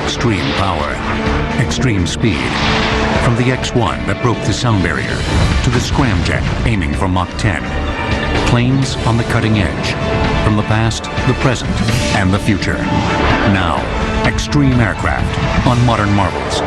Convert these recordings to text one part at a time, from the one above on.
extreme power, extreme speed. From the X-1 that broke the sound barrier to the Scramjet aiming for Mach 10. Planes on the cutting edge. From the past, the present, and the future. Now, extreme aircraft on modern marvels.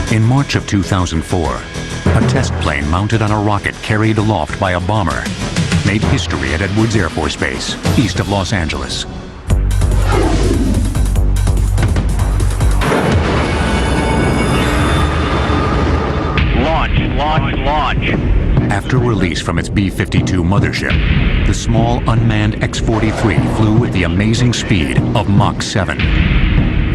In March of 2004, a test plane mounted on a rocket carried aloft by a bomber made history at Edwards Air Force Base, east of Los Angeles. Launch. After release from its B-52 mothership, the small unmanned X-43 flew at the amazing speed of Mach 7,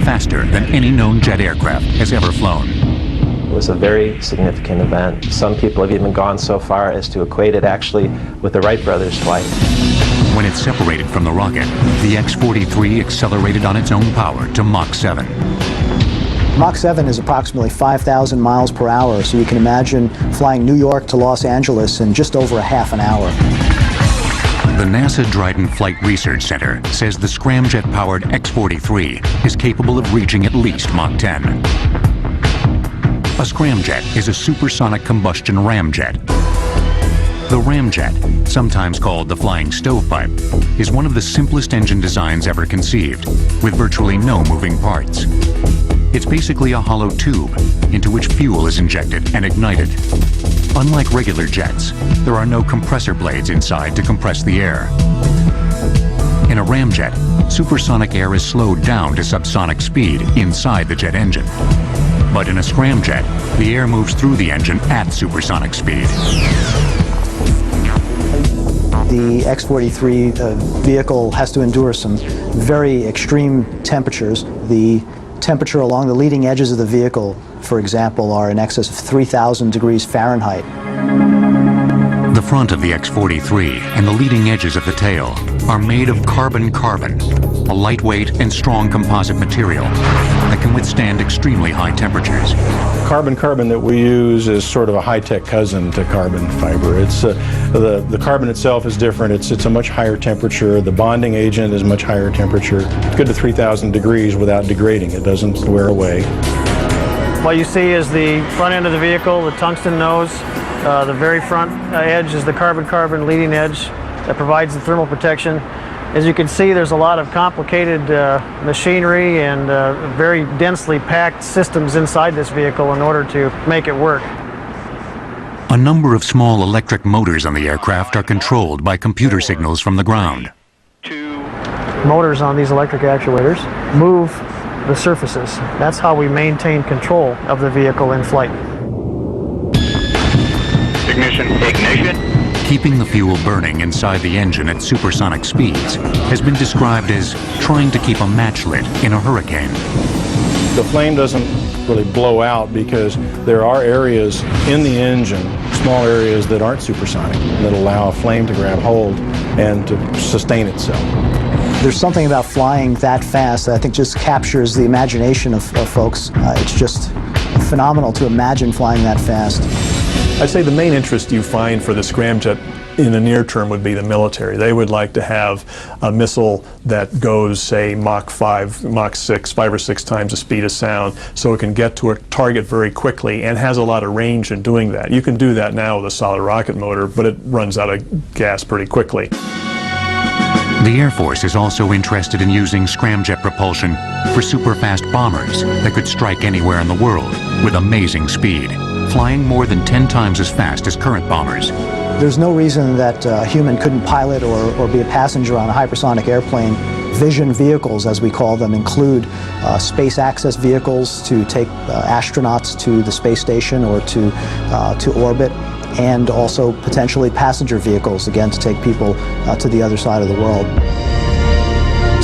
faster than any known jet aircraft has ever flown. It was a very significant event. Some people have even gone so far as to equate it actually with the Wright brothers' flight. When it separated from the rocket, the X-43 accelerated on its own power to Mach 7. Mach 7 is approximately 5,000 miles per hour, so you can imagine flying New York to Los Angeles in just over a half an hour. The NASA Dryden Flight Research Center says the Scramjet-powered X-43 is capable of reaching at least Mach 10. A scramjet is a supersonic combustion ramjet. The ramjet, sometimes called the flying stovepipe, is one of the simplest engine designs ever conceived, with virtually no moving parts. It's basically a hollow tube into which fuel is injected and ignited. Unlike regular jets, there are no compressor blades inside to compress the air. In a ramjet, supersonic air is slowed down to subsonic speed inside the jet engine. But in a scramjet, the air moves through the engine at supersonic speed. The X-43 vehicle has to endure some very extreme temperatures. The temperature along the leading edges of the vehicle, for example, are in excess of 3,000 degrees Fahrenheit. The front of the X-43 and the leading edges of the tail are made of carbon-carbon, a lightweight and strong composite material that can withstand extremely high temperatures. Carbon-carbon that we use is sort of a high-tech cousin to carbon fiber. It's the carbon itself is different. It's a much higher temperature. The bonding agent is much higher temperature. It's good to 3,000 degrees without degrading. It doesn't wear away. What you see is the front end of the vehicle, the tungsten nose. The very front edge is the carbon-carbon leading edge that provides the thermal protection. As you can see, there's a lot of complicated machinery and very densely packed systems inside this vehicle in order to make it work. A number of small electric motors on the aircraft are controlled by computer signals from the ground. Motors on these electric actuators move the surfaces. That's how we maintain control of the vehicle in flight. Ignition. Keeping the fuel burning inside the engine at supersonic speeds has been described as trying to keep a match lit in a hurricane. The flame doesn't really blow out because there are areas in the engine, small areas that aren't supersonic, that allow a flame to grab hold and to sustain itself. There's something about flying that fast that I think just captures the imagination of folks. It's just phenomenal to imagine flying that fast. I'd say the main interest you find for the scramjet in the near term would be the military. They would like to have a missile that goes, say, Mach 5, Mach 6, 5 or 6 times the speed of sound, so it can get to a target very quickly and has a lot of range in doing that. You can do that now with a solid rocket motor, but it runs out of gas pretty quickly. The Air Force is also interested in using scramjet propulsion for super-fast bombers that could strike anywhere in the world with amazing speed, flying more than 10 times as fast as current bombers. There's no reason that a human couldn't pilot or be a passenger on a hypersonic airplane. Vision vehicles, as we call them, include space access vehicles to take astronauts to the space station or to orbit, and also potentially passenger vehicles, again, to take people to the other side of the world.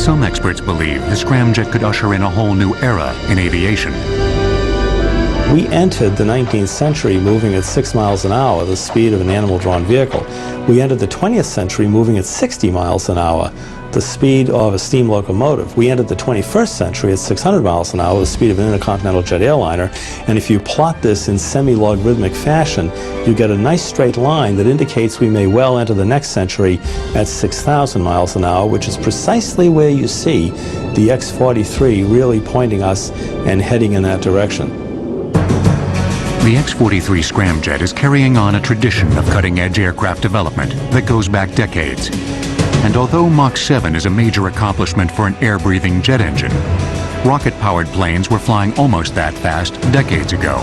Some experts believe the scramjet could usher in a whole new era in aviation. We entered the 19th century moving at 6 miles an hour, the speed of an animal-drawn vehicle. We entered the 20th century moving at 60 miles an hour, the speed of a steam locomotive. We entered the 21st century at 600 miles an hour, the speed of an intercontinental jet airliner. And if you plot this in semi-logarithmic fashion, you get a nice straight line that indicates we may well enter the next century at 6,000 miles an hour, which is precisely where you see the X-43 really pointing us and heading in that direction. The X-43 Scramjet is carrying on a tradition of cutting-edge aircraft development that goes back decades. And although Mach 7 is a major accomplishment for an air-breathing jet engine, rocket-powered planes were flying almost that fast decades ago.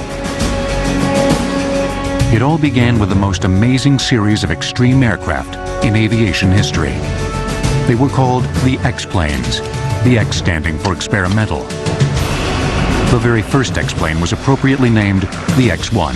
It all began with the most amazing series of extreme aircraft in aviation history. They were called the X-planes, the X standing for experimental. The very first X-plane was appropriately named the X-1.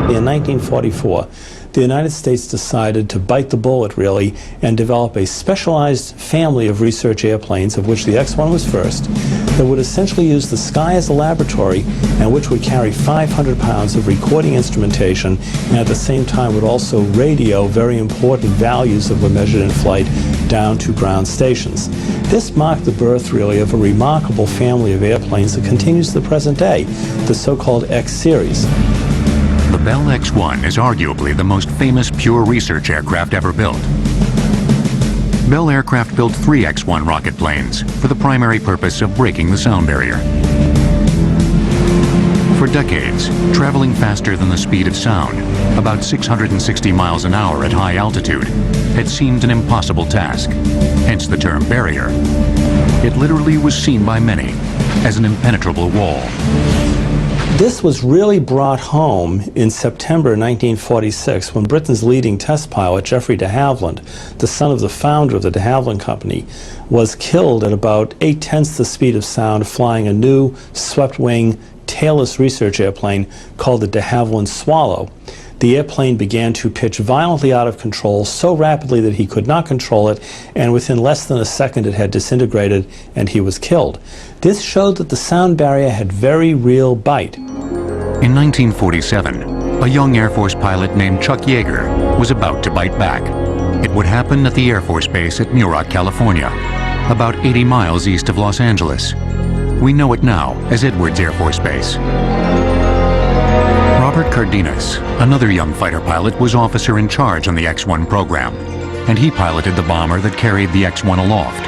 In 1944, the United States decided to bite the bullet, really, and develop a specialized family of research airplanes, of which the X-1 was first, that would essentially use the sky as a laboratory and which would carry 500 pounds of recording instrumentation and at the same time would also radio very important values that were measured in flight down to ground stations. This marked the birth, really, of a remarkable family of airplanes that continues to the present day, the so-called X-series. The Bell X-1 is arguably the most famous pure research aircraft ever built. Bell Aircraft built 3 X-1 rocket planes for the primary purpose of breaking the sound barrier. For decades, traveling faster than the speed of sound, about 660 miles an hour at high altitude, had seemed an impossible task, hence the term barrier. It literally was seen by many as an impenetrable wall. This was really brought home in September 1946 when Britain's leading test pilot, Geoffrey de Havilland, the son of the founder of the de Havilland Company, was killed at about 8/10 the speed of sound flying a new swept-wing tailless research airplane called the de Havilland Swallow. The airplane began to pitch violently out of control so rapidly that he could not control it, and within less than a second it had disintegrated and he was killed. This showed that the sound barrier had very real bite. In 1947, a young Air Force pilot named Chuck Yeager was about to bite back. It would happen at the Air Force Base at Muroc, California, about 80 miles east of Los Angeles. We know it now as Edwards Air Force Base. Robert Cardenas, another young fighter pilot, was officer in charge on the X-1 program, and he piloted the bomber that carried the X-1 aloft.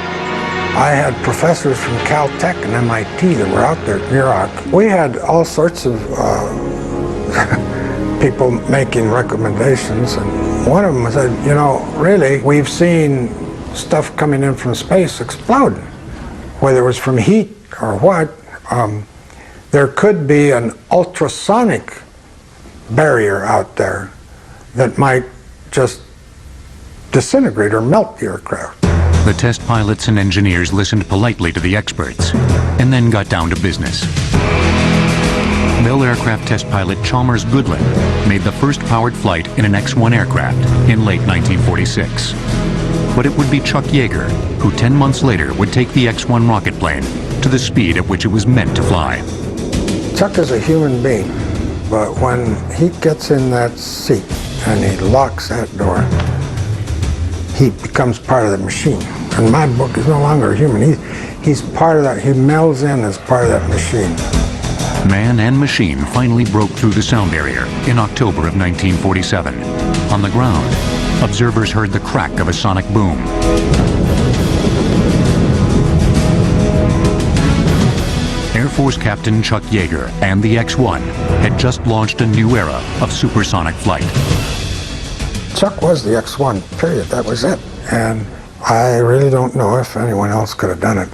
I had professors from Caltech and MIT that were out there at Muroc. We had all sorts of people making recommendations, and one of them said, you know, really, we've seen stuff coming in from space explode. Whether it was from heat or what, there could be an ultrasonic barrier out there that might just disintegrate or melt the aircraft. The test pilots and engineers listened politely to the experts and then got down to business. Bell Aircraft test pilot Chalmers Goodland made the first powered flight in an X-1 aircraft in late 1946. But it would be Chuck Yeager who 10 months later would take the X-1 rocket plane to the speed at which it was meant to fly. Chuck is a human being, but when he gets in that seat and he locks that door, he becomes part of the machine. And my book is no longer a human. He's part of that. He melds in as part of that machine. Man and machine finally broke through the sound barrier in October of 1947. On the ground, observers heard the crack of a sonic boom. Air Force Captain Chuck Yeager and the X-1 had just launched a new era of supersonic flight. Chuck was the X-1, period. That was it. And I really don't know if anyone else could have done it.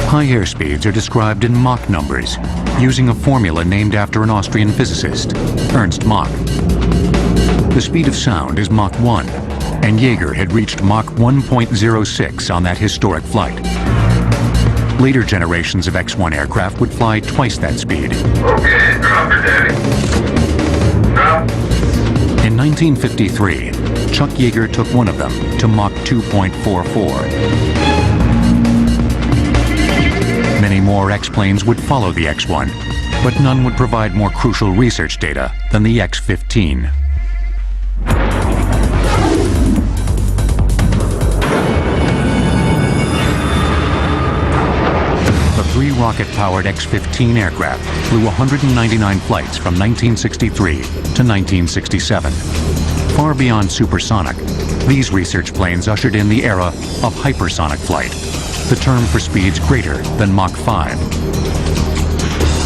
High airspeeds are described in Mach numbers, using a formula named after an Austrian physicist, Ernst Mach. The speed of sound is Mach 1, and Yeager had reached Mach 1.06 on that historic flight. Later generations of X-1 aircraft would fly twice that speed. Okay, drop it, Daddy. Drop. In In 1953, Chuck Yeager took one of them to Mach 2.44. Many more X-planes would follow the X-1, but none would provide more crucial research data than the X-15. The three rocket-powered X-15 aircraft flew 199 flights from 1963 to 1967. Far beyond supersonic, these research planes ushered in the era of hypersonic flight, the term for speeds greater than Mach 5.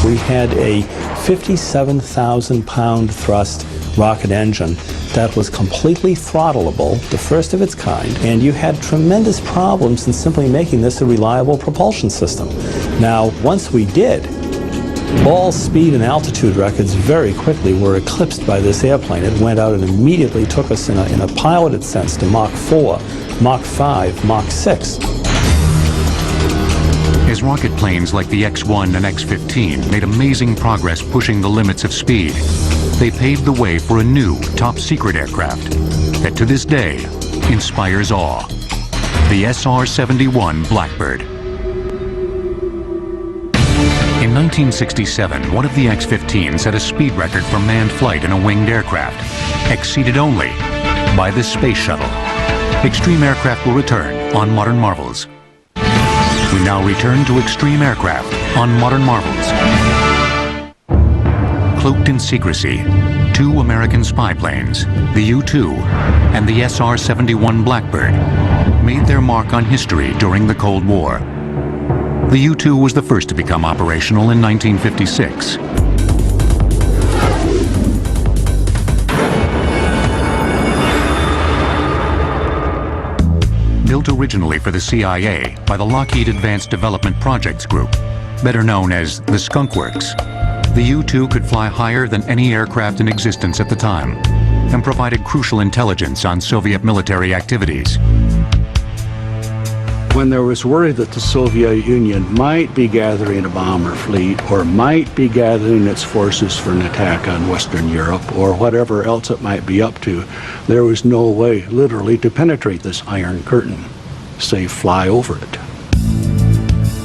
We had a 57,000-pound thrust rocket engine that was completely throttleable, the first of its kind, and you had tremendous problems in simply making this a reliable propulsion system. Now, once we did, all speed and altitude records very quickly were eclipsed by this airplane. It went out and immediately took us in a piloted sense to Mach 4, Mach 5, Mach 6. As rocket planes like the X-1 and X-15 made amazing progress pushing the limits of speed, they paved the way for a new top-secret aircraft that to this day inspires awe, the SR-71 Blackbird. In 1967, one of the X-15 set a speed record for manned flight in a winged aircraft, exceeded only by the Space Shuttle. Extreme Aircraft will return on Modern Marvels. We now return to Extreme Aircraft on Modern Marvels. Cloaked in secrecy, two American spy planes, the U-2 and the SR-71 Blackbird, made their mark on history during the Cold War. The U-2 was the first to become operational in 1956. Built originally for the CIA by the Lockheed Advanced Development Projects Group, better known as the Skunkworks, the U-2 could fly higher than any aircraft in existence at the time and provided crucial intelligence on Soviet military activities. When there was worry that the Soviet Union might be gathering a bomber fleet or might be gathering its forces for an attack on Western Europe or whatever else it might be up to, there was no way, literally, to penetrate this iron curtain, say, fly over it.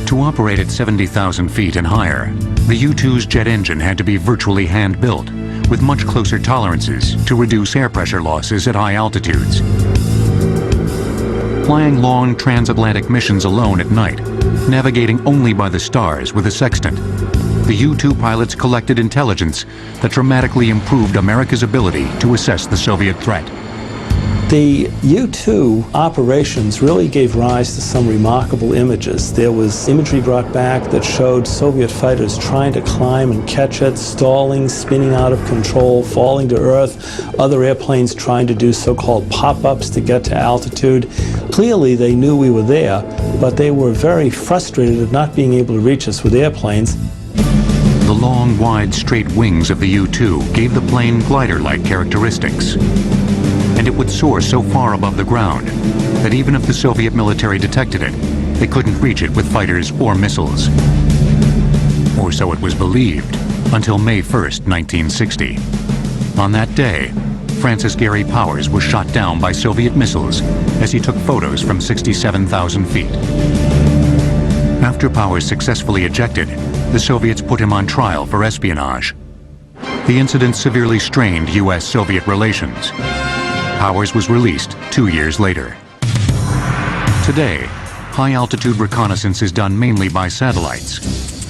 To operate at 70,000 feet and higher, the U-2's jet engine had to be virtually hand-built, with much closer tolerances to reduce air pressure losses at high altitudes. Flying long transatlantic missions alone at night, navigating only by the stars with a sextant, the U-2 pilots collected intelligence that dramatically improved America's ability to assess the Soviet threat. The U-2 operations really gave rise to some remarkable images. There was imagery brought back that showed Soviet fighters trying to climb and catch it, stalling, spinning out of control, falling to earth, other airplanes trying to do so-called pop-ups to get to altitude. Clearly they knew we were there, but they were very frustrated at not being able to reach us with airplanes. The long, wide, straight wings of the U-2 gave the plane glider-like characteristics. And it would soar so far above the ground that even if the Soviet military detected it, they couldn't reach it with fighters or missiles. Or so it was believed, until May 1st, 1960. On that day, Francis Gary Powers was shot down by Soviet missiles as he took photos from 67,000 feet. After Powers successfully ejected, the Soviets put him on trial for espionage. The incident severely strained U.S.-Soviet relations. Powers was released 2 years later. Today, high-altitude reconnaissance is done mainly by satellites,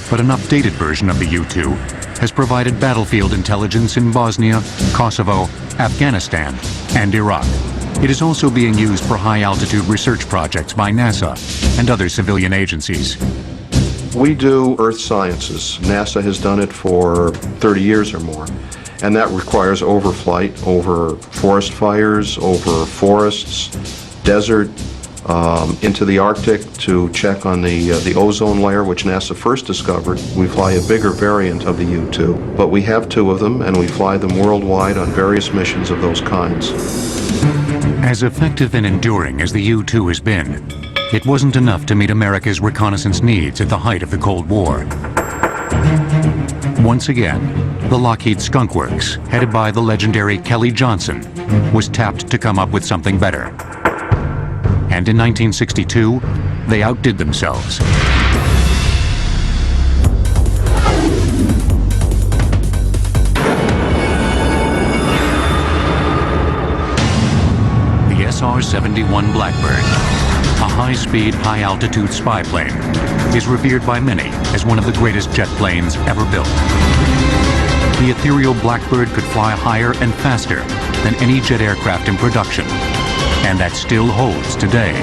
but an updated version of the U-2 has provided battlefield intelligence in Bosnia, Kosovo, Afghanistan, and Iraq. It is also being used for high-altitude research projects by NASA and other civilian agencies. We do earth sciences. NASA has done it for 30 years or more. And that requires overflight over forest fires, over forests, desert, into the Arctic to check on the ozone layer, which NASA first discovered. We fly a bigger variant of the U-2, but we have two of them, and we fly them worldwide on various missions of those kinds. As effective and enduring as the U-2 has been, it wasn't enough to meet America's reconnaissance needs at the height of the Cold War. Once again, the Lockheed Skunkworks, headed by the legendary Kelly Johnson, was tapped to come up with something better. And in 1962, they outdid themselves. The SR-71 Blackbird, a high-speed, high-altitude spy plane, is revered by many as one of the greatest jet planes ever built. The ethereal Blackbird could fly higher and faster than any jet aircraft in production, and that still holds today.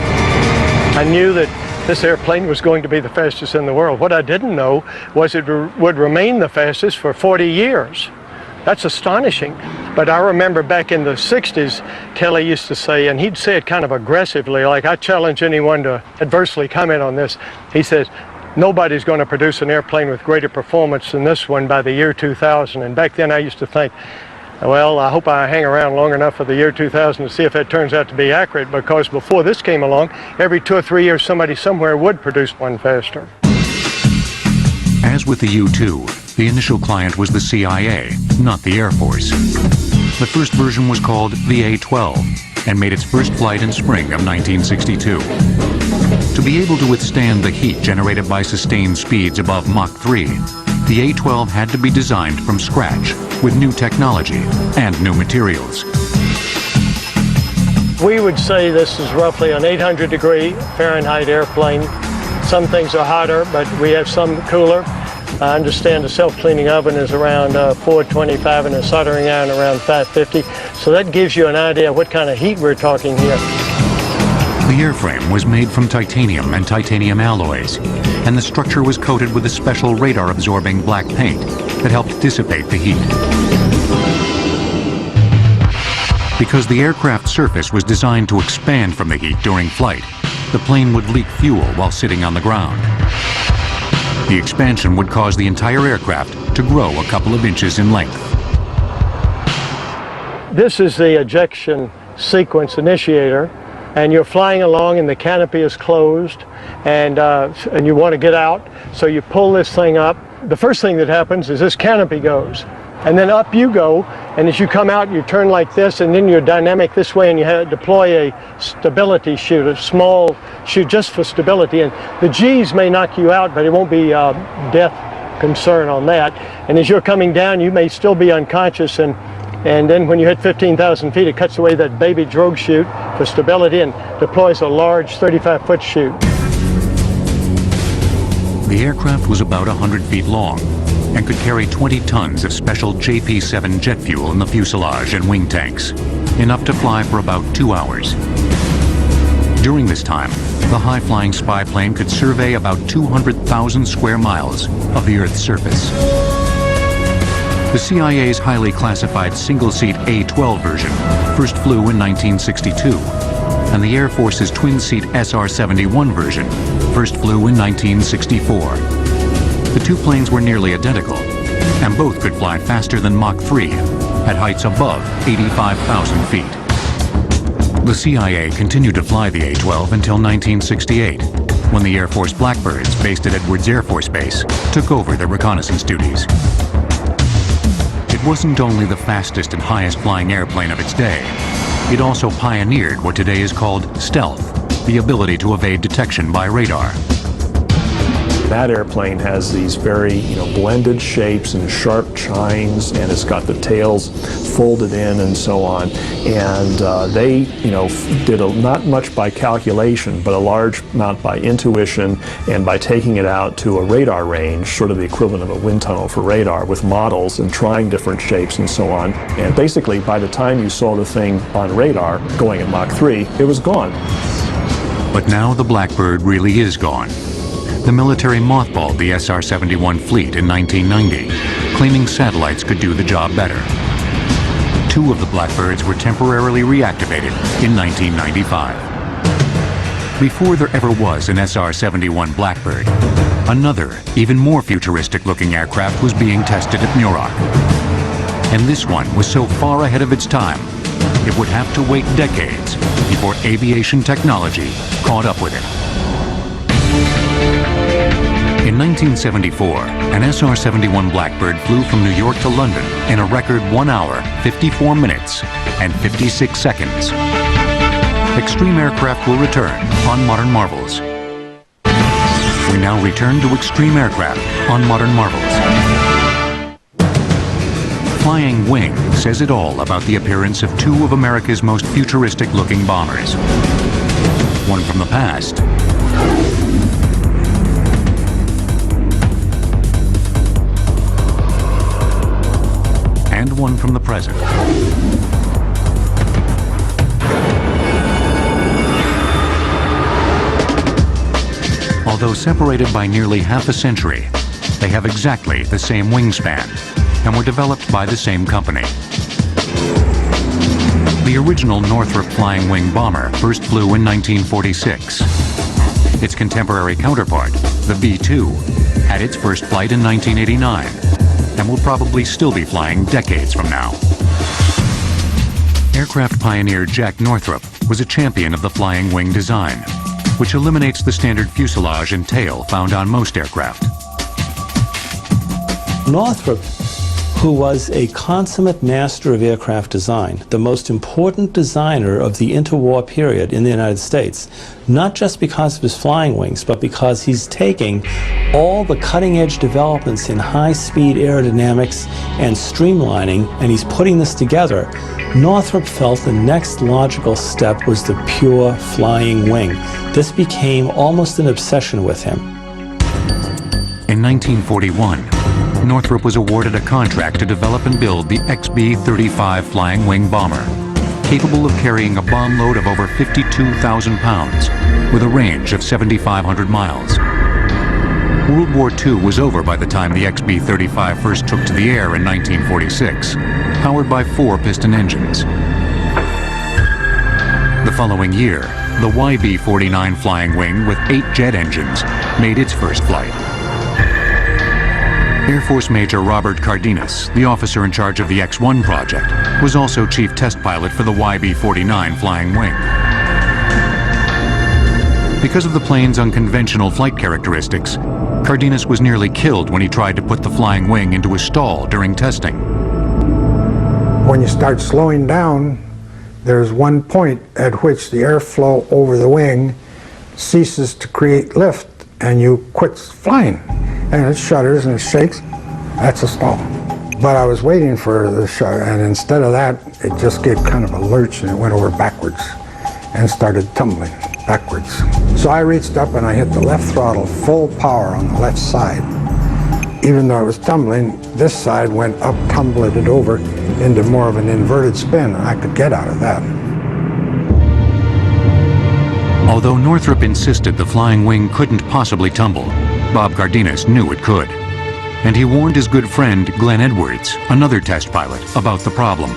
I knew that this airplane was going to be the fastest in the world. What I didn't know was it would remain the fastest for 40 years. That's astonishing. But I remember back in the 60s, Kelly used to say, and he'd say it kind of aggressively, like, I challenge anyone to adversely comment on this. He says, nobody's going to produce an airplane with greater performance than this one by the year 2000. And back then I used to think, well, I hope I hang around long enough for the year 2000 to see if that turns out to be accurate, because before this came along, every 2 or 3 years somebody somewhere would produce one faster. As with the U-2, the initial client was the CIA, not the Air Force. The first version was called the A-12 and made its first flight in spring of 1962. To be able to withstand the heat generated by sustained speeds above Mach 3, the A-12 had to be designed from scratch with new technology and new materials. We would say this is roughly an 800-degree Fahrenheit airplane. Some things are hotter, but we have some cooler. I understand the self-cleaning oven is around 425 and the soldering iron around 550. So that gives you an idea of what kind of heat we're talking here. The airframe was made from titanium and titanium alloys, and the structure was coated with a special radar-absorbing black paint that helped dissipate the heat. Because the aircraft surface was designed to expand from the heat during flight, the plane would leak fuel while sitting on the ground. The expansion would cause the entire aircraft to grow a couple of inches in length. This is the ejection sequence initiator, and you're flying along and the canopy is closed, and you want to get out, so you pull this thing up. The first thing that happens is this canopy goes, and then up you go, and as you come out you turn like this, and then you're dynamic this way, and you deploy a stability chute, a small chute just for stability, and the G's may knock you out, but it won't be death concern on that. And as you're coming down you may still be unconscious, and then when you hit 15,000 feet it cuts away that baby drogue chute for stability and deploys a large 35-foot chute. The aircraft was about 100 feet long and could carry 20 tons of special JP-7 jet fuel in the fuselage and wing tanks, enough to fly for about 2 hours. During this time, the high-flying spy plane could survey about 200,000 square miles of the Earth's surface. The CIA's highly classified single-seat A-12 version first flew in 1962, and the Air Force's twin-seat SR-71 version first flew in 1964. The two planes were nearly identical, and both could fly faster than Mach 3 at heights above 85,000 feet. The CIA continued to fly the A-12 until 1968, when the Air Force Blackbirds, based at Edwards Air Force Base, took over the reconnaissance duties. It wasn't only the fastest and highest flying airplane of its day, it also pioneered what today is called stealth, the ability to evade detection by radar. That airplane has these very, blended shapes and sharp chines, and it's got the tails folded in and so on. And they, did not much by calculation, but a large amount by intuition and by taking it out to a radar range, sort of the equivalent of a wind tunnel for radar, with models and trying different shapes and so on. And basically, by the time you saw the thing on radar going at Mach 3, it was gone. But now the Blackbird really is gone. The military mothballed the SR-71 fleet in 1990, claiming satellites could do the job better. 2 of the Blackbirds were temporarily reactivated in 1995. Before there ever was an SR-71 Blackbird, another, even more futuristic-looking aircraft was being tested at Muroc. And this one was so far ahead of its time, it would have to wait decades before aviation technology caught up with it. In In 1974, an SR-71 Blackbird flew from New York to London in a record 1 hour, 54 minutes, and 56 seconds. Extreme aircraft will return on Modern Marvels. We now return to Extreme Aircraft on Modern Marvels. Flying Wing says it all about the appearance of two of America's most futuristic-looking bombers. One from the past, and one from the present. Although separated by nearly half a century, they have exactly the same wingspan and were developed by the same company. The original Northrop Flying Wing bomber first flew in 1946. Its contemporary counterpart, the B-2, had its first flight in 1989 and will probably still be flying decades from now. Aircraft pioneer Jack Northrop was a champion of the flying wing design, which eliminates the standard fuselage and tail found on most aircraft. Northrop, who was a consummate master of aircraft design, the most important designer of the interwar period in the United States, not just because of his flying wings, but because he's taking all the cutting-edge developments in high-speed aerodynamics and streamlining, and he's putting this together. Northrop felt the next logical step was the pure flying wing. This became almost an obsession with him. In 1941, Northrop was awarded a contract to develop and build the XB-35 Flying Wing bomber, capable of carrying a bomb load of over 52,000 pounds with a range of 7,500 miles. World War II was over by the time the XB-35 first took to the air in 1946, powered by 4 piston engines. The following year, the YB-49 Flying Wing with 8 jet engines made its first flight. Air Force Major Robert Cardenas, the officer in charge of the X-1 project, was also chief test pilot for the YB-49 Flying Wing. Because of the plane's unconventional flight characteristics, Cardenas was nearly killed when he tried to put the flying wing into a stall during testing. When you start slowing down, there's one point at which the airflow over the wing ceases to create lift and you quit flying. And it shudders and it shakes. That's a stall. But I was waiting for the shudder, and instead of that, it just gave kind of a lurch and it went over backwards and started tumbling backwards. So I reached up and I hit the left throttle full power on the left side. Even though it was tumbling, this side went up, tumbled it over into more of an inverted spin, and I could get out of that. Although Northrop insisted the flying wing couldn't possibly tumble, Bob Cardenas knew it could. And he warned his good friend Glenn Edwards, another test pilot, about the problem.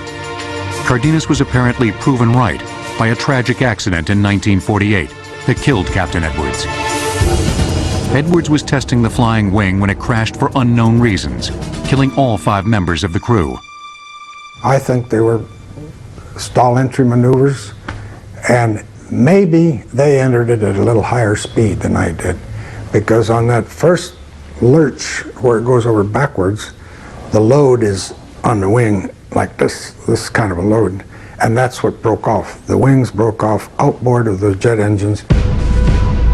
Cardenas was apparently proven right by a tragic accident in 1948 that killed Captain Edwards. Edwards was testing the flying wing when it crashed for unknown reasons, killing all 5 members of the crew. I think they were stall entry maneuvers, and maybe they entered it at a little higher speed than I did, because on that first lurch where it goes over backwards, the load is on the wing like this kind of a load, and that's what broke off. The wings broke off outboard of the jet engines.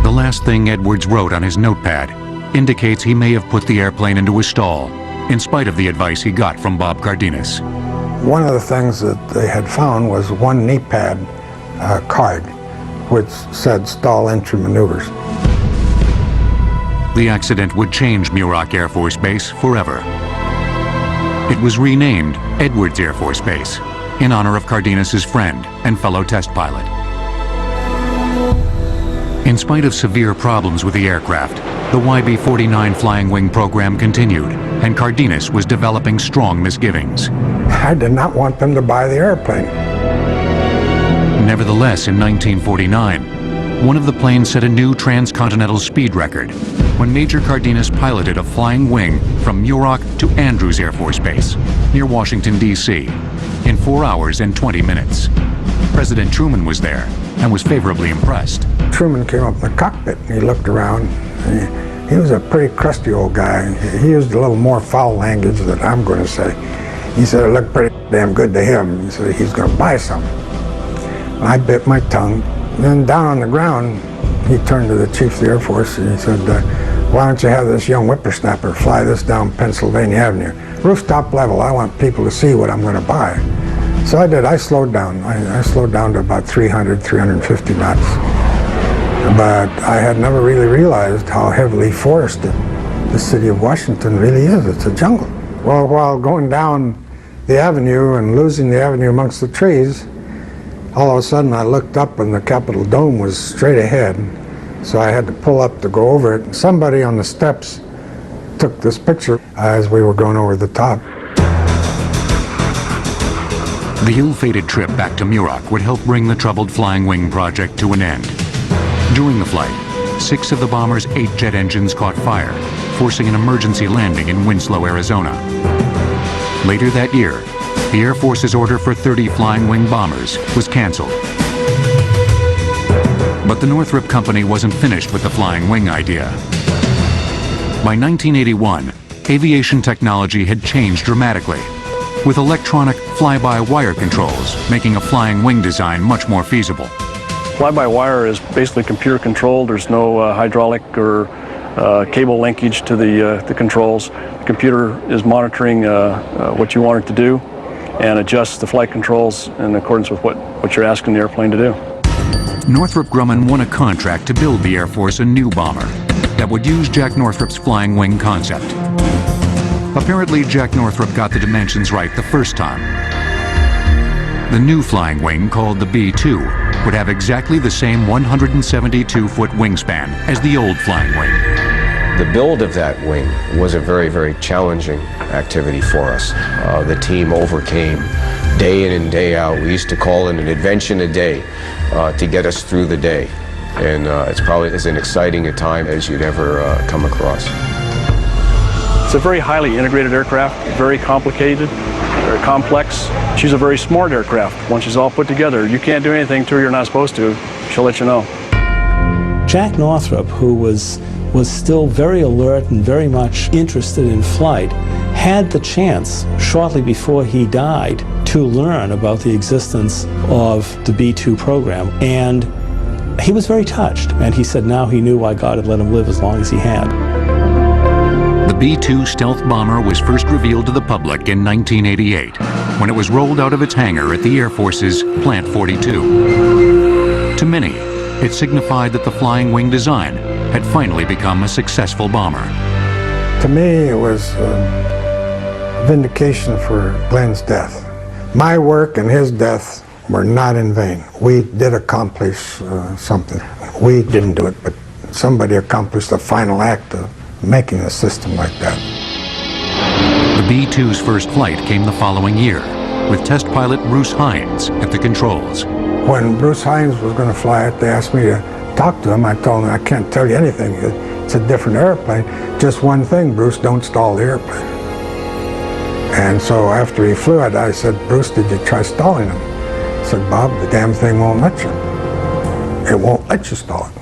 The last thing Edwards wrote on his notepad indicates he may have put the airplane into a stall, in spite of the advice he got from Bob Cardenas. One of the things that they had found was one knee pad card, which said stall entry maneuvers. The accident would change Muroc Air Force Base forever. It was renamed Edwards Air Force Base in honor of Cardenas's friend and fellow test pilot. In spite of severe problems with the aircraft, the YB-49 Flying Wing program continued, and Cardenas was developing strong misgivings. I did not want them to buy the airplane. Nevertheless, in 1949, one of the planes set a new transcontinental speed record when Major Cardenas piloted a flying wing from Muroc to Andrews Air Force Base, near Washington, D.C., in 4 hours and 20 minutes. President Truman was there and was favorably impressed. Truman came up in the cockpit and he looked around and He was a pretty crusty old guy. He used a little more foul language than I'm going to say. He said it looked pretty damn good to him. He said he's going to buy some. I bit my tongue. Then down on the ground, he turned to the Chief of the Air Force and he said, why don't you have this young whippersnapper fly this down Pennsylvania Avenue? Rooftop level, I want people to see what I'm going to buy. So I did. I slowed down. I slowed down to about 300, 350 knots. But I had never really realized how heavily forested the city of Washington really is. It's a jungle. Well, while going down the avenue and losing the avenue amongst the trees, all of a sudden I looked up and the Capitol Dome was straight ahead. So I had to pull up to go over it. Somebody on the steps took this picture as we were going over the top. The ill-fated trip back to Muroc would help bring the troubled flying wing project to an end. During the flight, 6 of the bomber's 8 jet engines caught fire, forcing an emergency landing in Winslow, Arizona. Later that year, the Air Force's order for 30 flying wing bombers was canceled. But the Northrop Company wasn't finished with the flying wing idea. By 1981, aviation technology had changed dramatically, with electronic fly-by-wire controls making a flying wing design much more feasible. Fly-by-wire is basically computer controlled. There's no hydraulic or cable linkage to the controls. The computer is monitoring what you want it to do and adjusts the flight controls in accordance with what you're asking the airplane to do. Northrop Grumman won a contract to build the Air Force a new bomber that would use Jack Northrop's flying wing concept. Apparently, Jack Northrop got the dimensions right the first time. The new flying wing, called the B-2, would have exactly the same 172-foot wingspan as the old flying wing. The build of that wing was a very, very challenging activity for us. The team overcame day in and day out. We used to call it an invention a day to get us through the day. And it's probably as exciting a time as you'd ever come across. It's a very highly integrated aircraft, very complicated, very complex. She's a very smart aircraft. Once she's all put together, you can't do anything to her you're not supposed to. She'll let you know. Jack Northrop, who was still very alert and very much interested in flight, had the chance, shortly before he died, to learn about the existence of the B-2 program. And he was very touched. And he said now he knew why God had let him live as long as he had. The B-2 stealth bomber was first revealed to the public in 1988, when it was rolled out of its hangar at the Air Force's Plant 42. To many, it signified that the flying wing design had finally become a successful bomber. To me, it was a vindication for Glenn's death. My work and his death were not in vain. We did accomplish something. We didn't do it, but somebody accomplished the final act of making a system like that. The B-2's first flight came the following year, with test pilot Bruce Hines at the controls. When Bruce Hines was going to fly it, they asked me to talk to him. I told him, I can't tell you anything. It's a different airplane. Just one thing, Bruce, don't stall the airplane. And so after he flew it, I said, Bruce, did you try stalling him? He said, Bob, the damn thing won't let you. It won't let you stall it.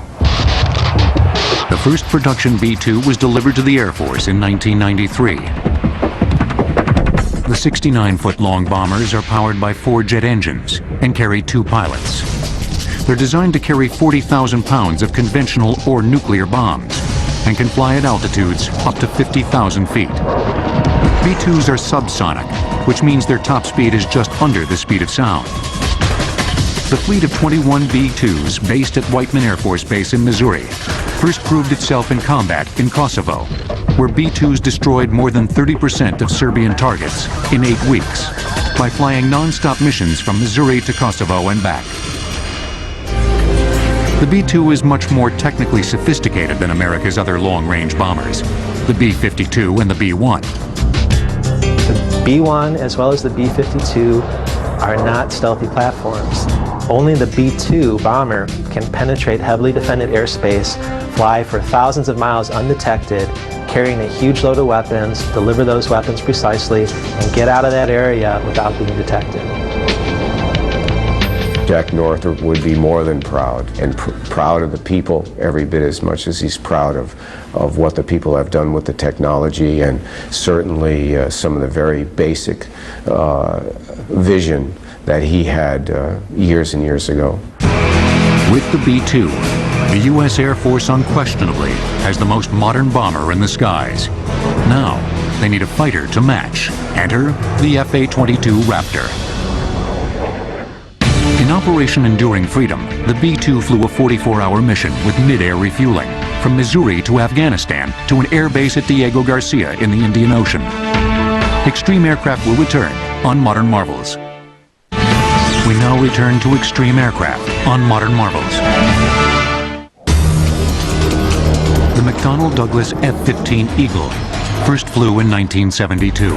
The first production B-2 was delivered to the Air Force in 1993. The 69-foot-long bombers are powered by 4 jet engines and carry 2 pilots. They're designed to carry 40,000 pounds of conventional or nuclear bombs and can fly at altitudes up to 50,000 feet. B-2s are subsonic, which means their top speed is just under the speed of sound. The fleet of 21 B-2s based at Whiteman Air Force Base in Missouri first proved itself in combat in Kosovo, where B-2s destroyed more than 30% of Serbian targets in 8 weeks by flying non-stop missions from Missouri to Kosovo and back. The B-2 is much more technically sophisticated than America's other long-range bombers, the B-52 and the B-1. The B-1 as well as the B-52 are not stealthy platforms. Only the B-2 bomber can penetrate heavily defended airspace, fly for thousands of miles undetected, carrying a huge load of weapons, deliver those weapons precisely, and get out of that area without being detected. Jack Northrop would be more than proud, and proud of the people every bit as much as he's proud of what the people have done with the technology, and certainly some of the very basic vision that he had years and years ago. With the B-2, the U.S. Air Force unquestionably has the most modern bomber in the skies. Now, they need a fighter to match. Enter the F-A-22 Raptor. In Operation Enduring Freedom, the B-2 flew a 44-hour mission with mid-air refueling from Missouri to Afghanistan to an air base at Diego Garcia in the Indian Ocean. Extreme aircraft will return on Modern Marvels. We now return to Extreme Aircraft on Modern Marvels. The McDonnell Douglas F-15 Eagle first flew in 1972.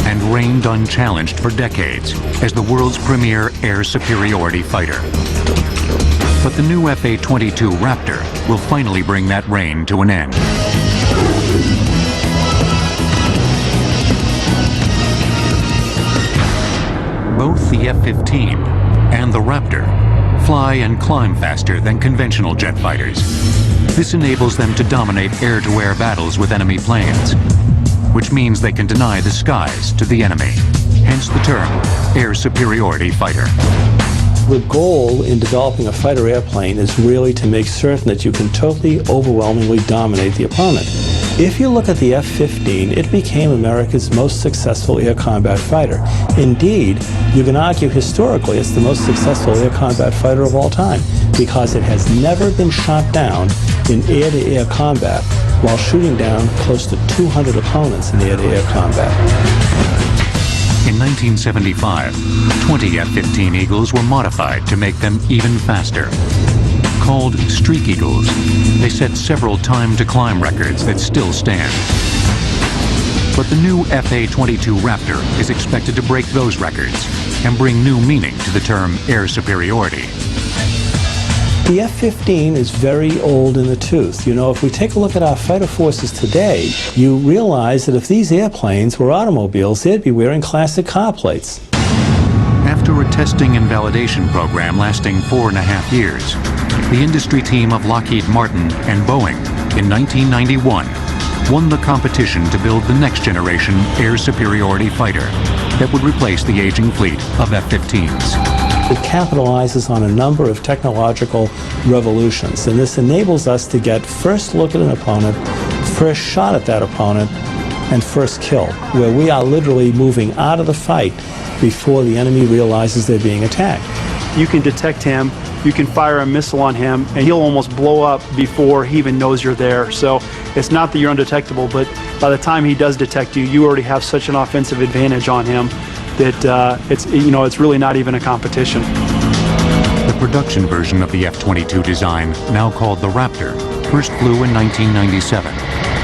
And reigned unchallenged for decades as the world's premier air superiority fighter. But the new F-A-22 Raptor will finally bring that reign to an end. Both the F-15 and the Raptor fly and climb faster than conventional jet fighters. This enables them to dominate air-to-air battles with enemy planes, which means they can deny the skies to the enemy. Hence the term air superiority fighter. The goal in developing a fighter airplane is really to make certain that you can totally, overwhelmingly dominate the opponent. If you look at the F-15, it became America's most successful air combat fighter. Indeed, you can argue historically it's the most successful air combat fighter of all time, because it has never been shot down in air-to-air combat while shooting down close to 200 opponents in air-to-air combat. In 1975, 20 F-15 Eagles were modified to make them even faster. Called Streak Eagles, they set several time-to-climb records that still stand. But the new F-A-22 Raptor is expected to break those records and bring new meaning to the term air superiority. The F-15 is very old in the tooth. You know, if we take a look at our fighter forces today, you realize that if these airplanes were automobiles, they'd be wearing classic car plates. After a testing and validation program lasting 4.5 years, the industry team of Lockheed Martin and Boeing in 1991 won the competition to build the next generation air superiority fighter that would replace the aging fleet of F-15s. It capitalizes on a number of technological revolutions, and this enables us to get first look at an opponent, first shot at that opponent, and first kill, where we are literally moving out of the fight before the enemy realizes they're being attacked. You can detect him, you can fire a missile on him, and he'll almost blow up before he even knows you're there. So it's not that you're undetectable, but by the time he does detect you, you already have such an offensive advantage on him that it's really not even a competition. The production version of the F-22 design, now called the Raptor, first flew in 1997.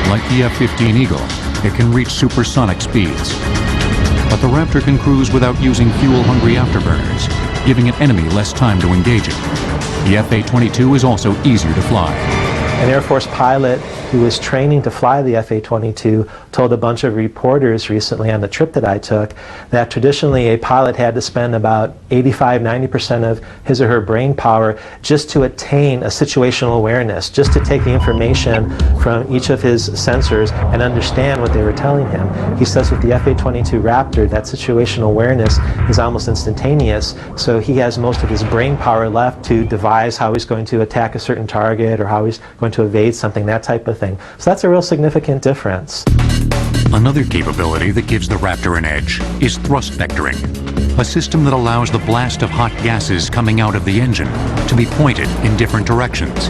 Like the F-15 Eagle, it can reach supersonic speeds. But the Raptor can cruise without using fuel-hungry afterburners, giving an enemy less time to engage it. The F-A-22 is also easier to fly. An Air Force pilot who was training to fly the F-A-22 told a bunch of reporters recently on the trip that I took that traditionally a pilot had to spend about 85–90% of his or her brain power just to attain a situational awareness, just to take the information from each of his sensors and understand what they were telling him. He says with the F-A-22 Raptor, that situational awareness is almost instantaneous, so he has most of his brain power left to devise how he's going to attack a certain target or how he's going to evade something, that type of thing. So that's a real significant difference. Another capability that gives the Raptor an edge is thrust vectoring, a system that allows the blast of hot gases coming out of the engine to be pointed in different directions.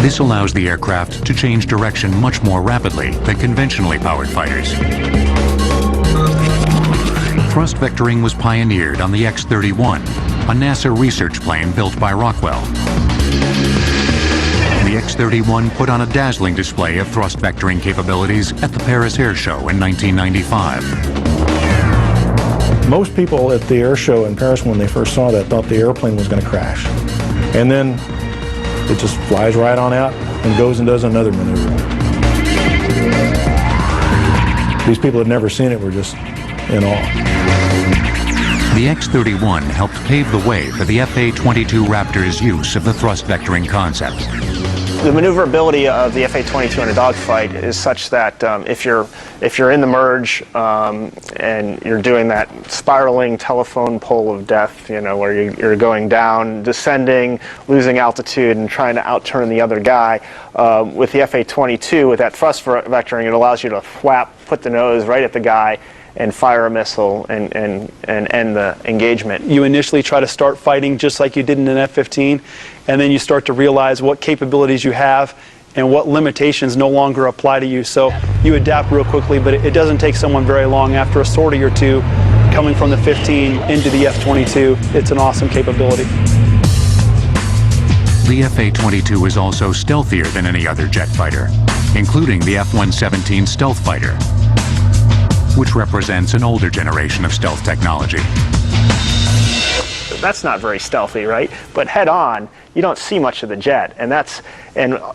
This allows the aircraft to change direction much more rapidly than conventionally powered fighters. Thrust vectoring was pioneered on the X-31, a NASA research plane built by Rockwell. The X-31 put on a dazzling display of thrust vectoring capabilities at the Paris Air Show in 1995. Most people at the air show in Paris when they first saw that thought the airplane was going to crash. And then it just flies right on out and goes and does another maneuver. these people had never seen it were just in awe. The X-31 helped pave the way for the FA-22 Raptor's use of the thrust vectoring concept. The maneuverability of the FA-22 in a dogfight is such that if you're in the merge and you're doing that spiraling telephone pole of death, you know, where you're going down, descending, losing altitude, and trying to outturn the other guy, with the FA-22, with that thrust vectoring, it allows you to thwap, put the nose right at the guy, and fire a missile and end the engagement. You initially try to start fighting just like you did in an F-15, and then you start to realize what capabilities you have and what limitations no longer apply to you. So you adapt real quickly, but it doesn't take someone very long. After a sortie or two, coming from the 15 into the F-22, it's an awesome capability. The FA-22 is also stealthier than any other jet fighter, including the F-117 stealth fighter, which represents an older generation of stealth technology. That's not very stealthy, right? But head on, you don't see much of the jet, and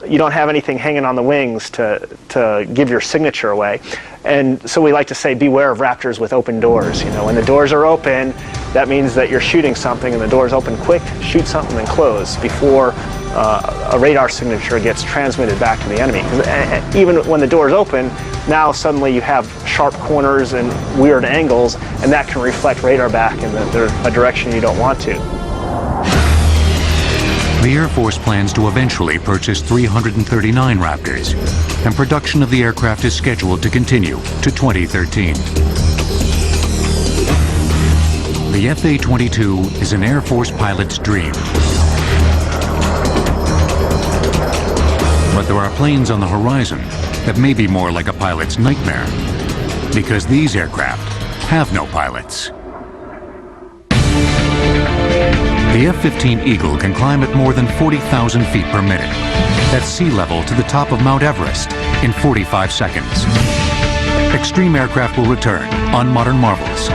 you don't have anything hanging on the wings to give your signature away. And so we like to say, beware of Raptors with open doors. You know, when the doors are open, that means that you're shooting something, and the doors open quick, shoot something and close before a radar signature gets transmitted back to the enemy. 'Cause even when the doors open, now suddenly you have sharp corners and weird angles, and that can reflect radar back in a direction you don't want to. The Air Force plans to eventually purchase 339 Raptors, and production of the aircraft is scheduled to continue to 2013. The FA-22 is an Air Force pilot's dream. But there are planes on the horizon that may be more like a pilot's nightmare, because these aircraft have no pilots. The F-15 Eagle can climb at more than 40,000 feet per minute. That's sea level to the top of Mount Everest in 45 seconds. Extreme aircraft will return on Modern Marvels.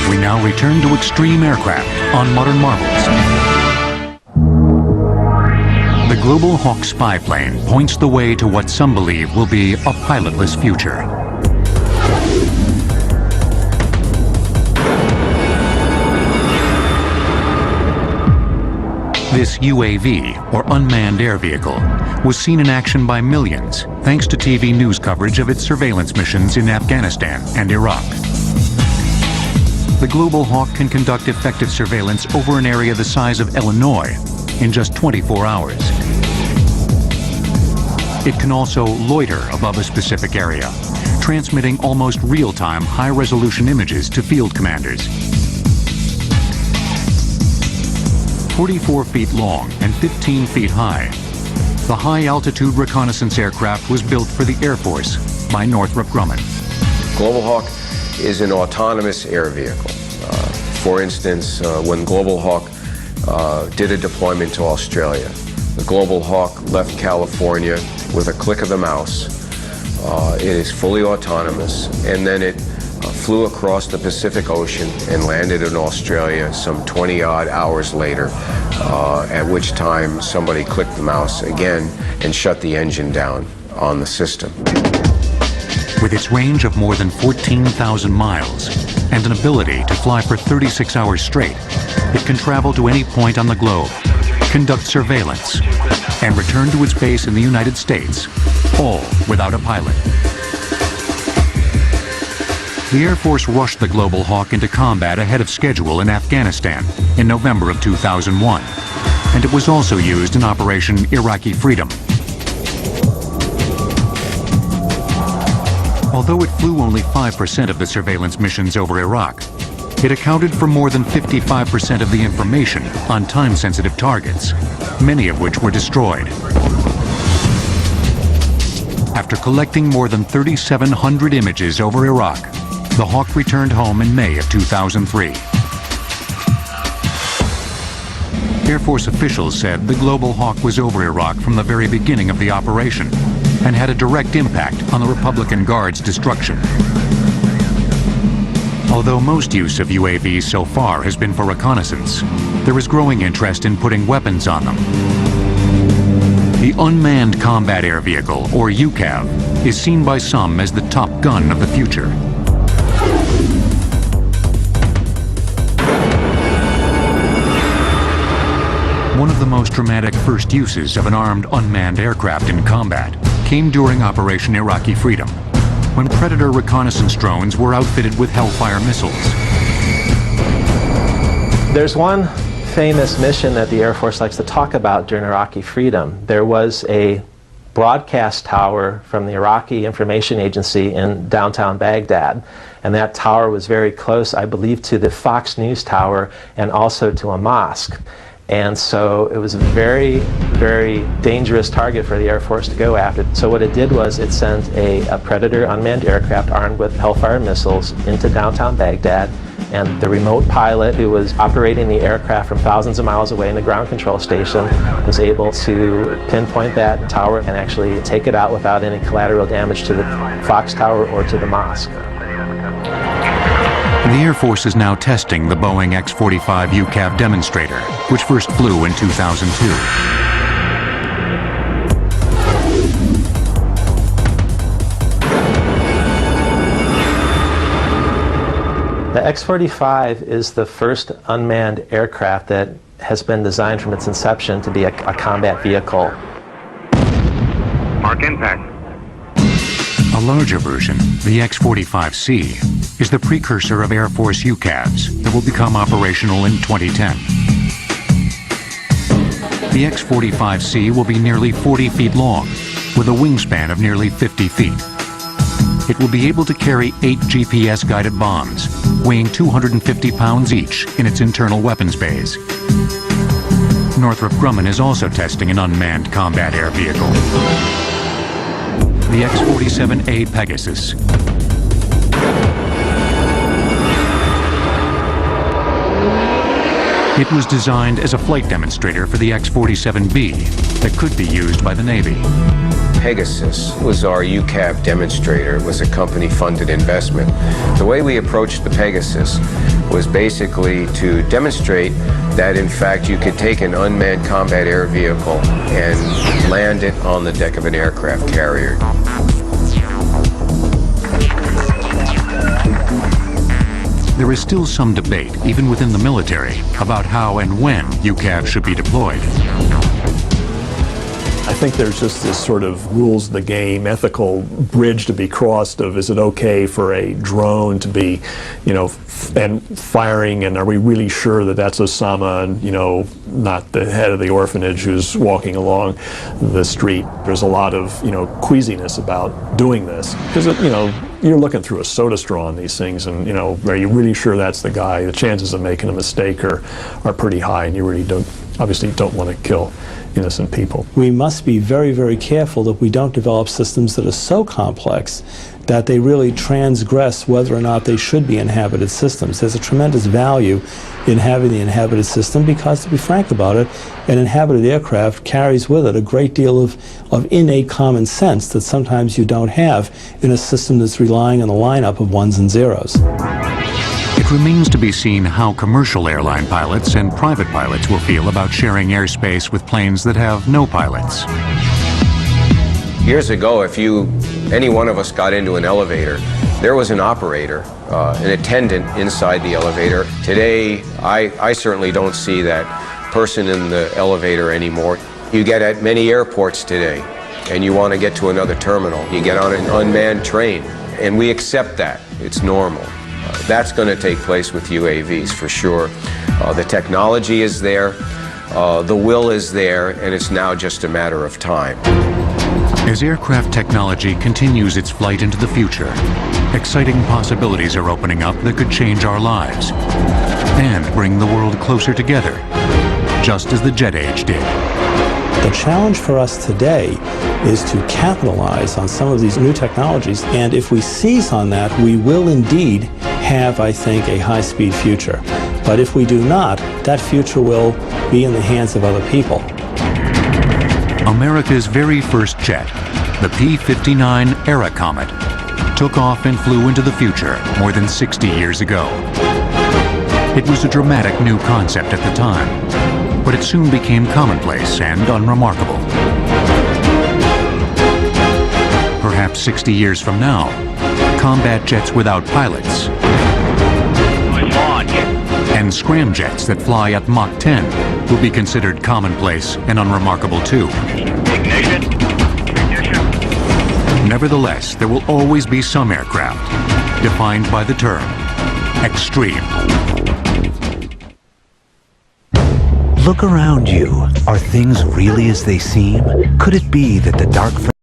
We now return to extreme aircraft on Modern Marvels. The Global Hawk spy plane points the way to what some believe will be a pilotless future. This UAV, or unmanned air vehicle, was seen in action by millions thanks to TV news coverage of its surveillance missions in Afghanistan and Iraq. The Global Hawk can conduct effective surveillance over an area the size of Illinois in just 24 hours. It can also loiter above a specific area, transmitting almost real-time high-resolution images to field commanders. 44 feet long and 15 feet high, the high-altitude reconnaissance aircraft was built for the Air Force by Northrop Grumman. Global Hawk is an autonomous air vehicle. For instance, when Global Hawk did a deployment to Australia, the Global Hawk left California with a click of the mouse. It is fully autonomous, and then it flew across the Pacific Ocean and landed in Australia some 20-odd hours later, at which time somebody clicked the mouse again and shut the engine down on the system. With its range of more than 14,000 miles and an ability to fly for 36 hours straight, it can travel to any point on the globe, conduct surveillance, and return to its base in the United States, all without a pilot. The Air Force rushed the Global Hawk into combat ahead of schedule in Afghanistan in November of 2001, and it was also used in Operation Iraqi Freedom. Although it flew only 5% of the surveillance missions over Iraq, it accounted for more than 55% of the information on time-sensitive targets, many of which were destroyed. After collecting more than 3,700 images over Iraq, the Hawk returned home in May of 2003. Air Force officials said the Global Hawk was over Iraq from the very beginning of the operation and had a direct impact on the Republican Guard's destruction. Although most use of UAVs so far has been for reconnaissance, there is growing interest in putting weapons on them. The Unmanned Combat Air Vehicle, or UCAV, is seen by some as the top gun of the future. One of the most dramatic first uses of an armed unmanned aircraft in combat came during Operation Iraqi Freedom, when Predator reconnaissance drones were outfitted with Hellfire missiles. There's one famous mission that the Air Force likes to talk about during Iraqi Freedom. There was a broadcast tower from the Iraqi Information Agency in downtown Baghdad, and that tower was very close, I believe, to the Fox News tower and also to a mosque. And so it was a very, very dangerous target for the Air Force to go after. So what it did was it sent a Predator unmanned aircraft armed with Hellfire missiles into downtown Baghdad, and the remote pilot who was operating the aircraft from thousands of miles away in the ground control station was able to pinpoint that tower and actually take it out without any collateral damage to the Fox Tower or to the mosque. The Air Force is now testing the Boeing X-45 UCAV demonstrator, which first flew in 2002. The X-45 is the first unmanned aircraft that has been designed from its inception to be a combat vehicle. Mark impact. A larger version, the X-45C, is the precursor of Air Force UCAVs that will become operational in 2010. The X-45C will be nearly 40 feet long, with a wingspan of nearly 50 feet. It will be able to carry 8 GPS-guided bombs, weighing 250 pounds each in its internal weapons bays. Northrop Grumman is also testing an unmanned combat air vehicle, the X-47A Pegasus. It was designed as a flight demonstrator for the X-47B that could be used by the Navy. Pegasus was our UCAV demonstrator. It was a company-funded investment. The way we approached the Pegasus was basically to demonstrate that, in fact, you could take an unmanned combat air vehicle and land it on the deck of an aircraft carrier. There is still some debate, even within the military, about how and when UCAV should be deployed. I think there's just this sort of rules of the game, ethical bridge to be crossed of, is it okay for a drone to be, and firing, and are we really sure that that's Osama and, not the head of the orphanage who's walking along the street? There's a lot of, queasiness about doing this, because, you're looking through a soda straw on these things, and, are you really sure that's the guy? The chances of making a mistake are pretty high, and you really obviously don't want to kill innocent people. We must be very, very careful that we don't develop systems that are so complex that they really transgress whether or not they should be inhabited systems. There's a tremendous value in having the inhabited system because, to be frank about it, an inhabited aircraft carries with it a great deal of innate common sense that sometimes you don't have in a system that's relying on the lineup of ones and zeros. It remains to be seen how commercial airline pilots and private pilots will feel about sharing airspace with planes that have no pilots. Years ago, if any one of us got into an elevator, there was an operator, an attendant inside the elevator. Today, I certainly don't see that person in the elevator anymore. You get at many airports today, and you want to get to another terminal. You get on an unmanned train, and we accept that. It's normal. That's going to take place with UAVs for sure. The technology is there, the will is there, and it's now just a matter of time. As aircraft technology continues its flight into the future, exciting possibilities are opening up that could change our lives and bring the world closer together, just as the jet age did. The challenge for us today is to capitalize on some of these new technologies, and if we seize on that, we will indeed have, I think, a high-speed future. But if we do not, that future will be in the hands of other people. America's very first jet, the P-59 Aerocomet, took off and flew into the future more than 60 years ago. It was a dramatic new concept at the time, but it soon became commonplace and unremarkable. Perhaps perhaps 60 years from now, combat jets without pilots, Launch. and scramjets that fly at Mach 10 will be considered commonplace and unremarkable too. Ignition. Nevertheless, there will always be some aircraft defined by the term extreme. Look around you. Are things really as they seem? Could it be that the dark